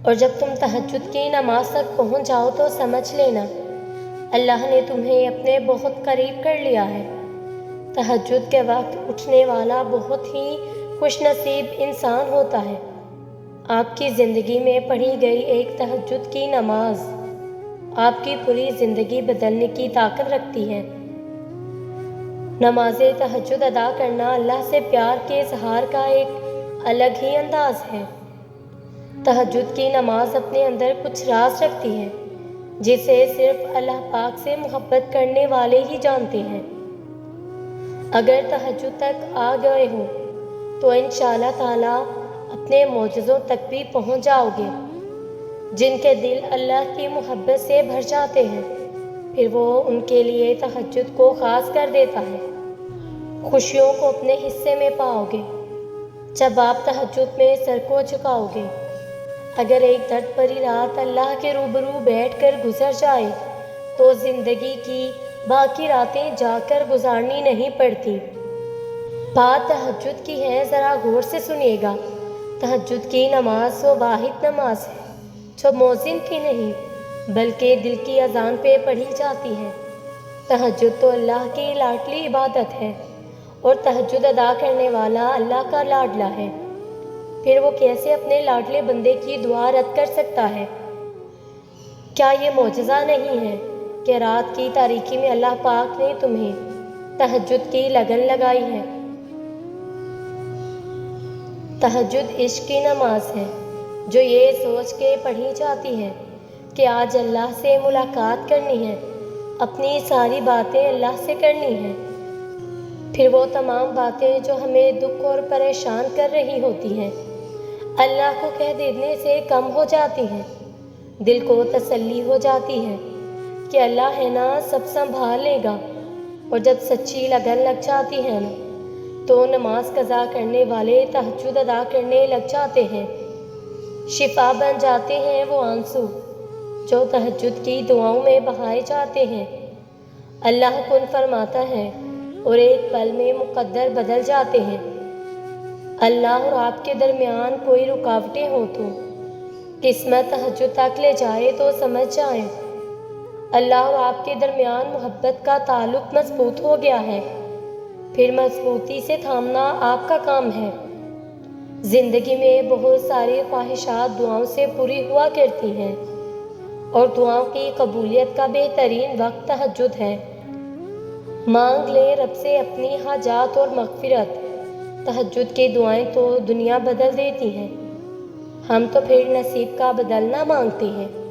اور جب تم تہجد کی نماز تک پہنچ جاؤ تو سمجھ لینا اللہ نے تمہیں اپنے بہت قریب کر لیا ہے۔ تہجد کے وقت اٹھنے والا بہت ہی خوش نصیب انسان ہوتا ہے۔ آپ کی زندگی میں پڑھی گئی ایک تہجد کی نماز آپ کی پوری زندگی بدلنے کی طاقت رکھتی ہے۔ نماز تہجد ادا کرنا اللہ سے پیار کے اظہار کا ایک الگ ہی انداز ہے۔ تہجد کی نماز اپنے اندر کچھ راز رکھتی ہے جسے صرف اللہ پاک سے محبت کرنے والے ہی جانتے ہیں۔ اگر تہجد تک آ گئے ہو تو انشاءاللہ تعالیٰ اپنے معجزوں تک بھی پہنچ جاؤ گے۔ جن کے دل اللہ کی محبت سے بھر جاتے ہیں پھر وہ ان کے لیے تہجد کو خاص کر دیتا ہے۔ خوشیوں کو اپنے حصے میں پاؤ گے جب آپ تہجد میں سر کو جھکاؤ گے۔ اگر ایک درد بھری رات اللہ کے روبرو بیٹھ کر گزر جائے تو زندگی کی باقی راتیں جا کر گزارنی نہیں پڑتی۔ بات تہجد کی ہے، ذرا غور سے سنیے گا۔ تہجد کی نماز وہ واحد نماز ہے جو مؤذن کی نہیں بلکہ دل کی اذان پہ پڑھی جاتی ہے۔ تہجد تو اللہ کی لاڈلی عبادت ہے اور تہجد ادا کرنے والا اللہ کا لاڈلا ہے۔ پھر وہ کیسے اپنے لاڈلے بندے کی دعا رد کر سکتا ہے؟ کیا یہ معجزہ نہیں ہے کہ رات کی تاریکی میں اللہ پاک نے تمہیں تہجد کی لگن لگائی ہے؟ تہجد عشق کی نماز ہے جو یہ سوچ کے پڑھی جاتی ہے کہ آج اللہ سے ملاقات کرنی ہے، اپنی ساری باتیں اللہ سے کرنی ہیں۔ پھر وہ تمام باتیں جو ہمیں دکھ اور پریشان کر رہی ہوتی ہیں اللہ کو کہہ دینے سے کم ہو جاتی ہیں۔ دل کو تسلی ہو جاتی ہے کہ اللہ ہے نا، سب سنبھال لے گا۔ اور جب سچی لگن لگ جاتی ہے نا تو نماز قضا کرنے والے تہجد ادا کرنے لگ جاتے ہیں۔ شفا بن جاتے ہیں وہ آنسو جو تہجد کی دعاؤں میں بہائے جاتے ہیں۔ اللہ کن فرماتا ہے اور ایک پل میں مقدر بدل جاتے ہیں۔ اللہ اور آپ کے درمیان کوئی رکاوٹیں ہوں تو قسمت تہجد تک لے جائے تو سمجھ جائیں اللہ اور آپ کے درمیان محبت کا تعلق مضبوط ہو گیا ہے۔ پھر مضبوطی سے تھامنا آپ کا کام ہے۔ زندگی میں بہت ساری خواہشات دعاؤں سے پوری ہوا کرتی ہیں اور دعاؤں کی قبولیت کا بہترین وقت تہجد ہے۔ مانگ لیں رب سے اپنی حاجات اور مغفرت۔ تہجد کی دعائیں تو دنیا بدل دیتی ہیں، ہم تو پھر نصیب کا بدلنا مانگتے ہیں۔